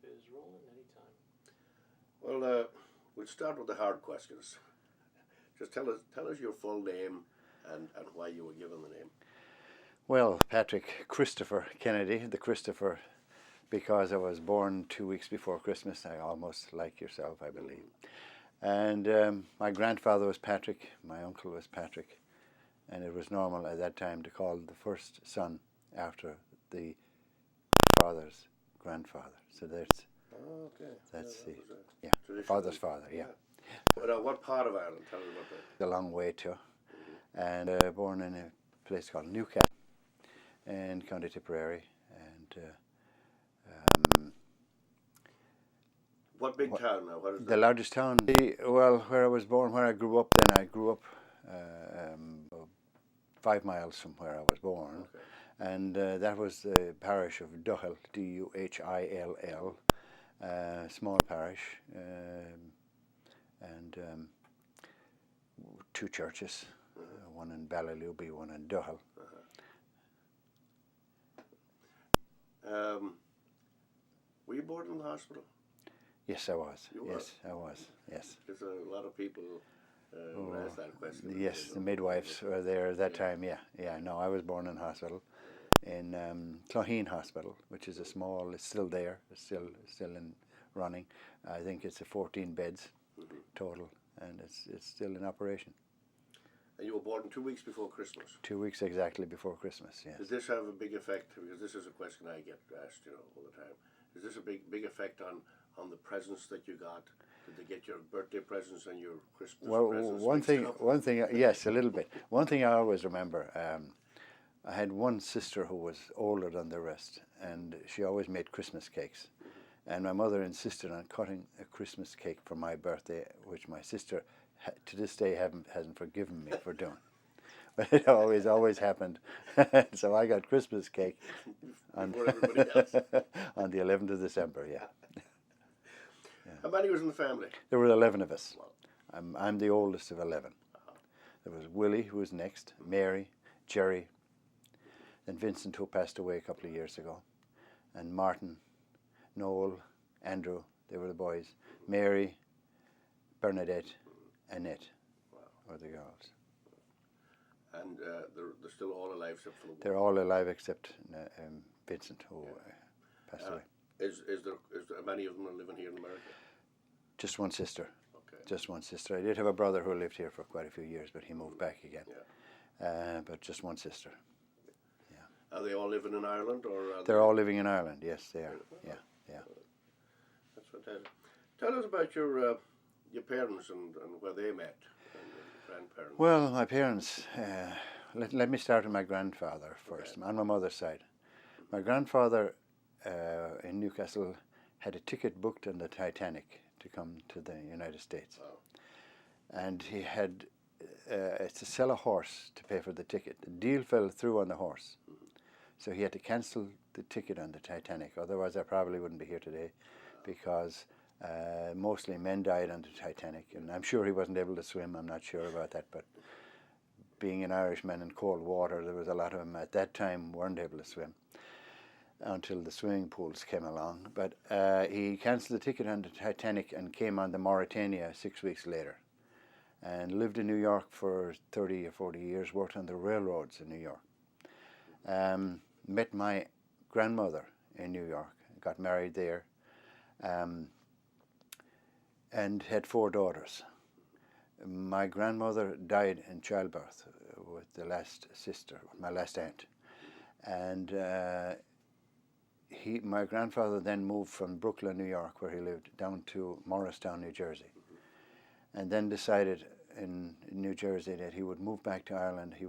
is rolling anytime. Well, we'll start with the hard questions. Just tell us your full name and why you were given the name. Well, Patrick Christopher Kennedy, the Christopher, because I was born 2 weeks before Christmas, I almost like yourself, I believe. And my grandfather was Patrick, my uncle was Patrick, and it was normal at that time to call the first son after the father's grandfather. So that's father's father, yeah. But what part of Ireland? Tell us about that. A long way too, and born in a place called Newcastle in County Tipperary, and what big town now? What is the largest town? Well, where I was born, where I grew up. Then I grew up 5 miles from where I was born, and that was the parish of Duhill, Duhill, small parish, and 2 churches, one in Ballyluby, one in Duhill. Were you born in the hospital? Yes, I was. You were? Yes, I was. Yes. There's a lot of people who ask that question. Yes, the midwives were there at that time. Yeah. No, I was born in hospital, in Cloheen Hospital, which is a small. It's still there. It's still in running. I think it's 14 beds total, and it's still in operation. And you were born 2 weeks before Christmas. 2 weeks exactly before Christmas. Yes. Does this have a big effect? Because this is a question I get asked, all the time. Is this a big effect on the presents that you got? Did they get your birthday presents and your Christmas presents? Well, one thing, yes, a little bit. One thing I always remember, I had one sister who was older than the rest, and she always made Christmas cakes. And my mother insisted on cutting a Christmas cake for my birthday, which my sister, to this day, hasn't forgiven me for doing. But it always happened. So I got Christmas cake on everybody else. On the 11th of December, yeah. How many was in the family? There were 11 of us. I'm the oldest of 11. There was Willie, who was next, Mary, Jerry, then Vincent, who passed away a couple of years ago, and Martin, Noel, Andrew, they were the boys, Mary, Bernadette, Annette were the girls. And they're still all alive except for the one? They're all alive except Vincent, who passed away. Is there many of them are living here in America? Just one sister. Okay. Just one sister. I did have a brother who lived here for quite a few years, but he moved back again. Yeah. But just one sister. Yeah. Are they all living in Ireland, or? They're all living in Ireland. Yes, they are. Yeah. That's fantastic. Tell us about your parents and where they met, and your grandparents. Well, my parents. Let me start with my grandfather first, on my mother's side. My grandfather in Newcastle had a ticket booked on the Titanic to come to the United States. Wow. And he had to sell a horse to pay for the ticket. The deal fell through on the horse. So he had to cancel the ticket on the Titanic. Otherwise, I probably wouldn't be here today, because mostly men died on the Titanic. And I'm sure he wasn't able to swim. I'm not sure about that. But being an Irishman in cold water, there was a lot of them at that time weren't able to swim until the swimming pools came along. But he cancelled the ticket on the Titanic and came on the Mauritania 6 weeks later, and lived in New York for 30 or 40 years, worked on the railroads in New York. Met my grandmother in New York, got married there, and had 4 daughters. My grandmother died in childbirth with the last sister, my last aunt. And my grandfather then moved from Brooklyn, New York, where he lived, down to Morristown, New Jersey, and then decided in New Jersey that he would move back to Ireland. He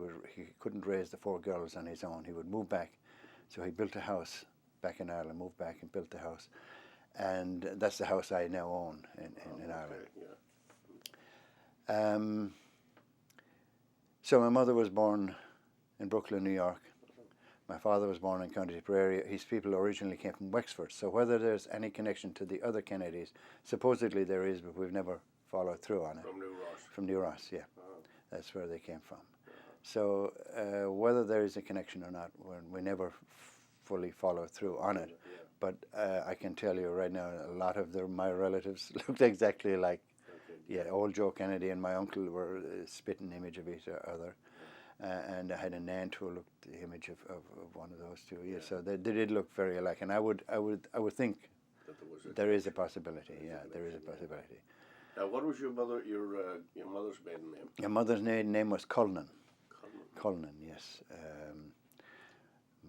couldn't raise the 4 girls on his own. He would move back, so he built a house back in Ireland. Moved back and built the house, and that's the house I now own in Ireland. Yeah. So my mother was born in Brooklyn, New York. My father was born in County Tipperary. His people originally came from Wexford. So whether there's any connection to the other Kennedys, supposedly there is, but we've never followed through on it. From New Ross? From New Ross, yeah. That's where they came from. So whether there is a connection or not, we never fully followed through on it. but I can tell you right now, a lot of my relatives looked exactly like. Yeah, old Joe Kennedy and my uncle were a spitting image of each other. And I had an aunt who looked the image of one of those two. Yeah, so they did look very alike. And I would think that there is a possibility. Yeah, there is a possibility. Now, what was your mother's maiden name? Your mother's maiden name was Cullinan. Cullinan, yes.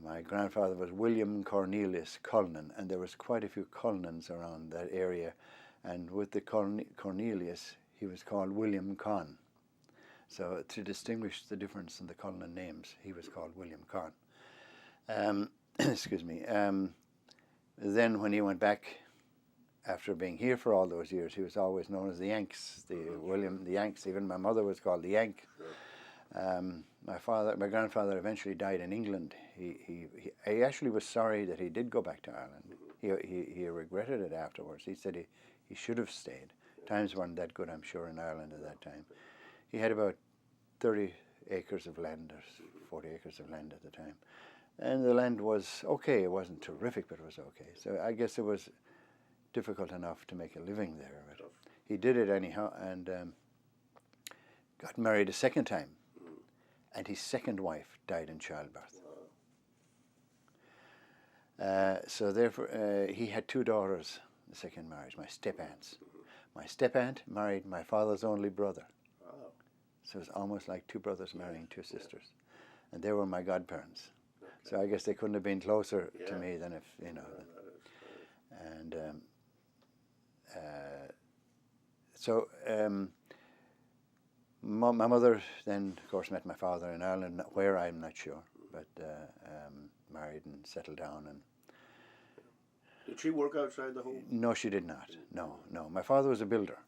My grandfather was William Cornelius Cullinan, and there was quite a few Cullinans around that area. And with the Cornelius, he was called William Con. So to distinguish the difference in the Cullinan names, he was called William Con. Excuse me. Then when he went back, after being here for all those years, he was always known as the Yanks, William the Yanks. Even my mother was called the Yank. My grandfather eventually died in England. He actually was sorry that he did go back to Ireland. He regretted it afterwards. He said he should have stayed. Times weren't that good, I'm sure, in Ireland at that time. He had about 30 acres of land, or 40 acres of land at the time. And the land was okay. It wasn't terrific, but it was okay. So I guess it was difficult enough to make a living there. But he did it anyhow, and got married a second time. And his second wife died in childbirth. So therefore, he had two daughters, the second marriage, my step-aunts. My step-aunt married my father's only brother. So it was almost like two brothers marrying two sisters. And they were my godparents. Okay. So I guess they couldn't have been closer to me than if, you know. And my mother then, of course, met my father in Ireland, where I'm not sure, but married and settled down. And did she work outside the home? No, she did not. No. My father was a builder.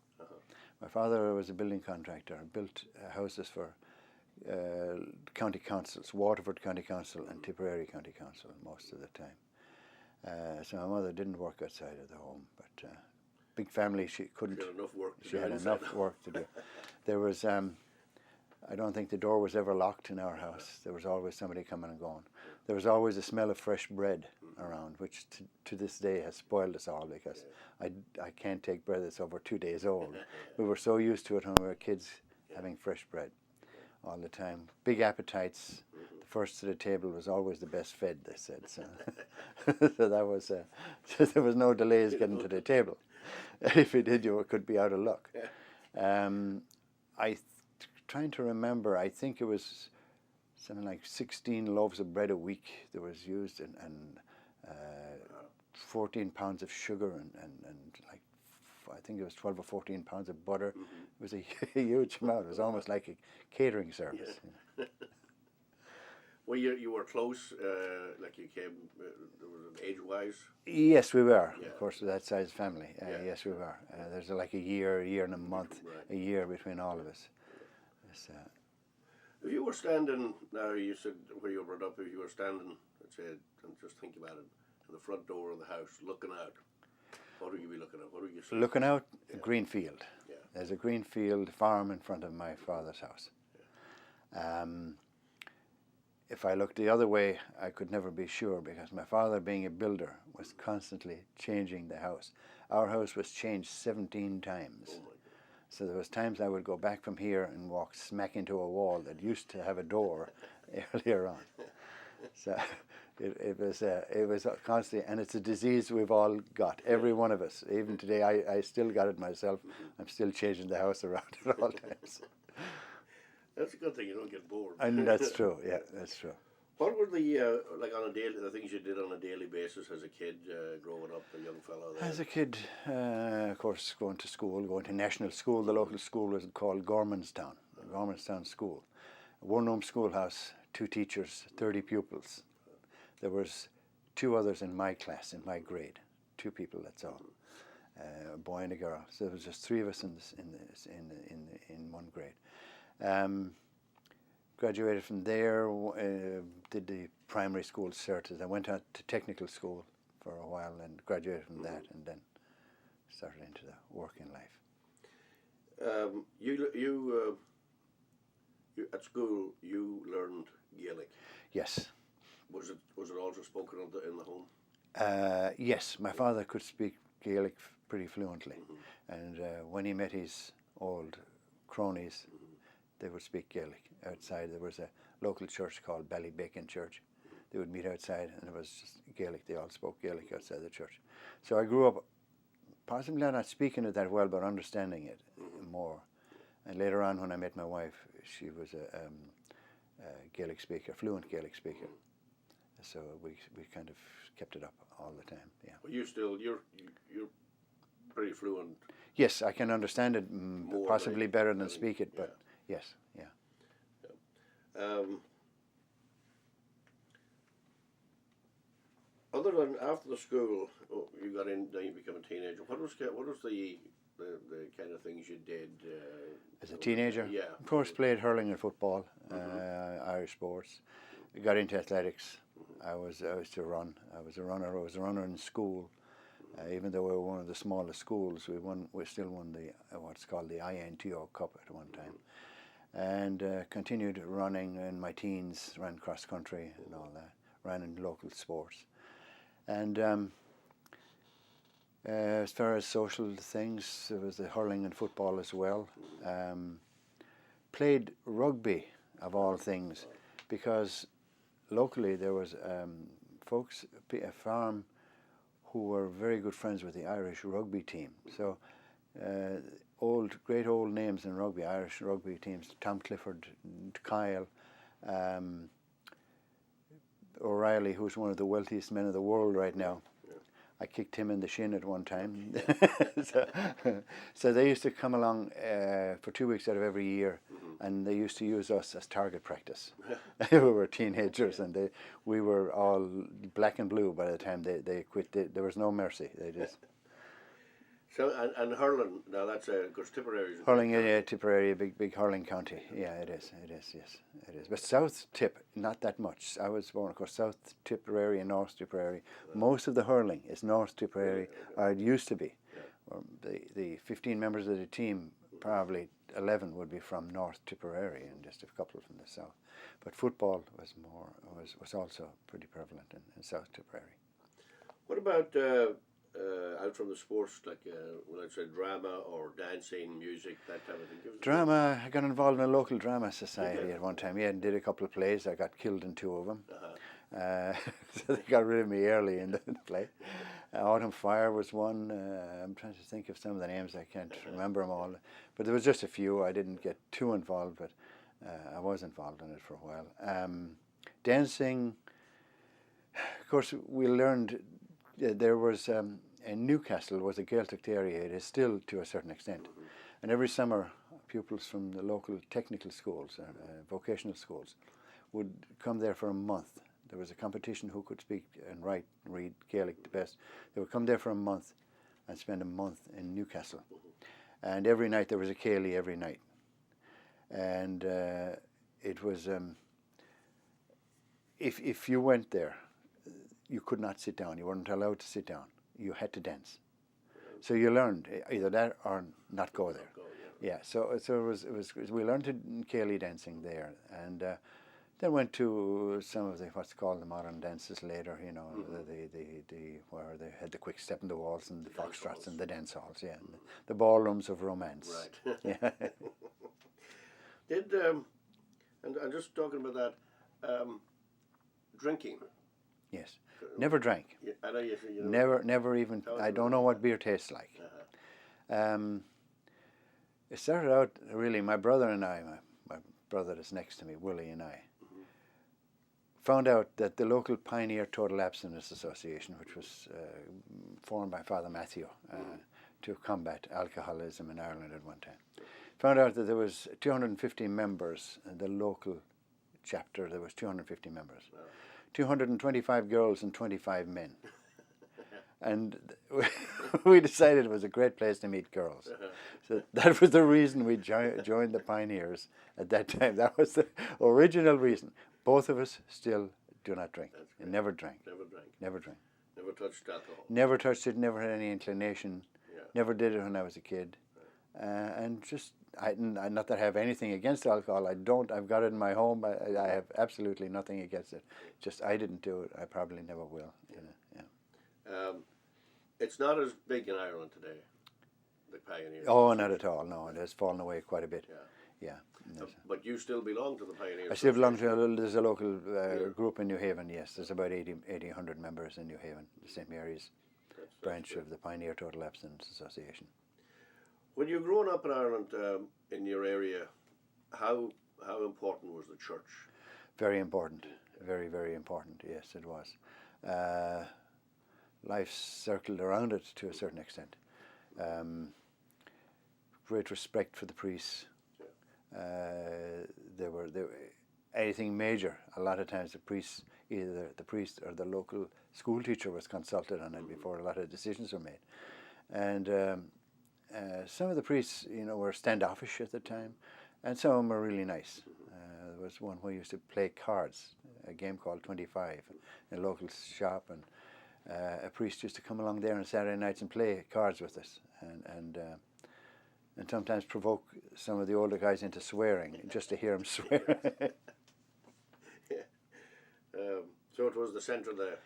My father was a building contractor, built houses for county councils, Waterford County Council and Tipperary County Council most of the time. So my mother didn't work outside of the home, but big family, she couldn't. She had enough work to do. She had enough work to do. There was, I don't think the door was ever locked in our house. There was always somebody coming and going. There was always a smell of fresh bread around, which to this day has spoiled us all, because I can't take bread that's over 2 days old. We were so used to it when we were kids, having fresh bread all the time. Big appetites. The first to the table was always the best fed, they said. So, so that was, so there was no delays getting to the table. If you did, you could be out of luck. Trying to remember, I think it was something like 16 loaves of bread a week that was used, and 14 pounds of sugar, and like, I think it was 12 or 14 pounds of butter. It was a huge amount. It was almost like a catering service. Yeah. Well, you were close, like you came, age-wise? Yes, we were, of course, with that size family. Yes, we were. There's like a year and a month, a year between all of us. If you were standing, now you said where you were brought up, if you were standing, let's say, and just think about it, in the front door of the house, looking out, what would you be looking at? What would you see? Looking out, a green field. Yeah. There's a green field farm in front of my father's house. Yeah. If I looked the other way, I could never be sure, because my father, being a builder, was constantly changing the house. Our house was changed 17 times. Oh, so there was times I would go back from here and walk smack into a wall that used to have a door earlier on. So it was constantly, and it's a disease we've all got, every one of us. Even today, I still got it myself. I'm still changing the house around at all times. That's a good thing, you don't get bored. And that's true, yeah, that's true. What were the, like on a daily, the things you did on a daily basis as a kid, growing up, a young fellow there? As a kid, of course, going to school, going to national school. The local school was called Gormanstown School. A one-room schoolhouse, 2 teachers, 30 pupils. There was 2 others in my class, in my grade. 2 people, that's all. A boy and a girl. So there was just 3 of us in one grade. Graduated from there, did the primary school cert. I went out to technical school for a while and graduated from that, and then started into the working life. You at school, you learned Gaelic. Yes. Was it also spoken in the home? Yes, my father could speak Gaelic pretty fluently, and when he met his old cronies, they would speak Gaelic outside. There was a local church called Ballybacon Church. They would meet outside, and it was just Gaelic. They all spoke Gaelic outside the church. So I grew up possibly not speaking it that well, but understanding it more. And later on, when I met my wife, she was a Gaelic speaker, fluent Gaelic speaker. So we kind of kept it up all the time. Yeah. Well, you're pretty fluent. Yes, I can understand it possibly better than speak it, but yes, yeah. Other than after the school, you got in, then you became a teenager. What was the kind of things you did as a teenager? Yeah, of course, played hurling and football, Irish sports. Got into athletics. I was to run. I was a runner. I was a runner in school. Even though we were one of the smallest schools, we still won the what's called the INTO Cup at one time, and continued running in my teens. Ran cross country and all that. Ran in local sports, and as far as social things, there was the hurling and football as well. Played rugby of all things, because locally there was folks, a farm, who were very good friends with the Irish rugby team. So great old names in rugby, Irish rugby teams, Tom Clifford, Kyle, O'Reilly, who's one of the wealthiest men of the world right now. I kicked him in the shin at one time. So they used to come along for 2 weeks out of every year, and they used to use us as target practice. We were teenagers, and we were all black and blue by the time they quit. There was no mercy. They just. So and hurling, now that's because Tipperary is hurling, Tipperary, a big hurling county. Yeah, it is. Yes, it is. But South Tip, not that much. I was born, of course, South Tipperary and North Tipperary. Most of the hurling is North Tipperary, or it used to be. The 15 members of the team, probably 11 would be from North Tipperary, and just a couple from the south. But football was also pretty prevalent in South Tipperary. What about out from the sports, like let's say drama or dancing, music, that type of thing? Drama, I got involved in a local drama society at one time. Yeah, and did a couple of plays. I got killed in 2 of them. So they got rid of me early in the play. Autumn Fire was one. I'm trying to think of some of the names. I can't remember them all. But there was just a few. I didn't get too involved, but I was involved in it for a while. Dancing, of course, we learned there was in Newcastle was a Gaelic area. It is still to a certain extent, and every summer pupils from the local technical schools, vocational schools, would come there for a month. There was a competition who could speak and write and read Gaelic the best. They would come there for a month and spend a month in Newcastle, and every night there was a ceili every night, and it was if you went there, you could not sit down. You weren't allowed to sit down. You had to dance. So you learned either that or not go there. Yeah. So it was we learned ceili dancing there, and then went to some of the what's called the modern dances later. You know, the where they had the quick step in the waltz and the foxtrots and the dance halls. Yeah, and the ballrooms of romance. Right. Yeah. Did and just talking about that, drinking. Yes. Never drank. Yeah, I know you know, Never even. I don't know what beer tastes like. It started out really. My brother and I, my brother that's next to me, Willie, and I, found out that the local Pioneer Total Abstinence Association, which was formed by Father Matthew to combat alcoholism in Ireland at one time, found out that there was 250 members in the local chapter. There was 250 members. Wow. 225 girls and 25 men. And we decided it was a great place to meet girls. So that was the reason we joined the Pioneers at that time. That was the original reason. Both of us still do not drink. And never drank. Never drank. Never drank. Never touched alcohol. Never touched it, never had any inclination. Yeah. Never did it when I was a kid. And just, not that I have anything against alcohol. I don't. I've got it in my home. I have absolutely nothing against it. Just I didn't do it. I probably never will. Yeah. It's not as big in Ireland today, the Pioneers. Oh, not at all. No, it has fallen away quite a bit. Yeah. But you still belong to the Pioneers. I still belong to there's a local group in New Haven. Yes, there's about 100 members in New Haven, the St. Mary's branch of the Pioneer Total Abstinence Association. When you were growing up in Ireland, in your area, how important was the church? Very important, very, very important. Yes, it was. Life circled around it to a certain extent. Great respect for the priests. There were anything major. A lot of times the priest, either the priest or the local school teacher was consulted on it before a lot of decisions were made. And some of the priests, were standoffish at the time, and some of them were really nice. There was one who used to play cards, a game called 25, in a local shop, and a priest used to come along there on Saturday nights and play cards with us, and sometimes provoke some of the older guys into swearing, just to hear them swear. So it was the centre of the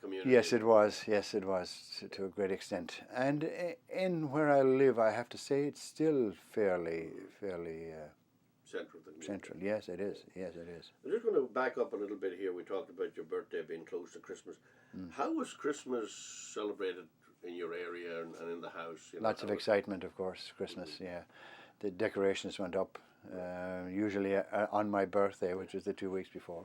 community? Yes, it was. Yes, it was, to a great extent. And in where I live, I have to say, it's still fairly central. Yes, it is. Yes, it is. I'm just going to back up a little bit here. We talked about your birthday being close to Christmas. How was Christmas celebrated in your area and in the house? Lots of excitement, of course, Christmas, yeah. The decorations went up, usually on my birthday, which was the 2 weeks before.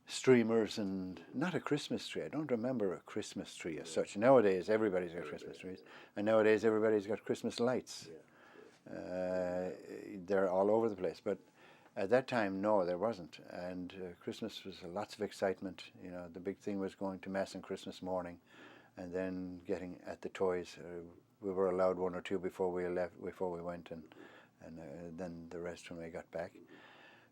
Streamers and not a Christmas tree. I don't remember a Christmas tree as such. Nowadays, everybody's got Christmas trees. And nowadays, everybody's got Christmas lights. They're all over the place. But at that time, no, there wasn't. And Christmas was lots of excitement. The big thing was going to Mass on Christmas morning and then getting at the toys. We were allowed one or two before we went, and then the rest when we got back.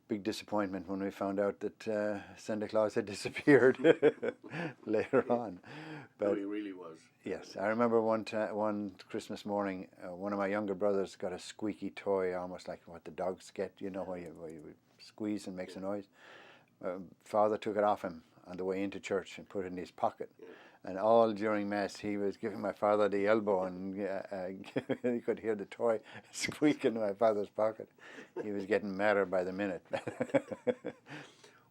Big disappointment when we found out that Santa Claus had disappeared later on. But he really was. Yes, I remember one Christmas morning, one of my younger brothers got a squeaky toy, almost like what the dogs get, where you squeeze and makes a noise. Father took it off him on the way into church and put it in his pocket. And all during Mass, he was giving my father the elbow, and he could hear the toy squeak in my father's pocket. He was getting madder by the minute.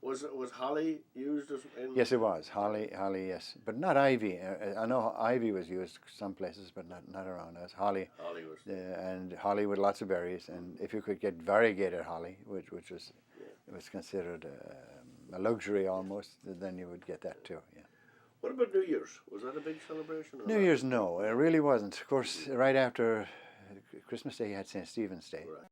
Was holly used as in? Yes, it was. Holly, yes. But not ivy. I know ivy was used some places, but not around us. Holly. Holly was. And holly with lots of berries. And if you could get variegated holly, which was it was considered a luxury almost, then you would get that too, yeah. What about New Year's? Was that a big celebration? New Year's, no, it really wasn't. Of course, right after Christmas Day, you had St. Stephen's Day. Right.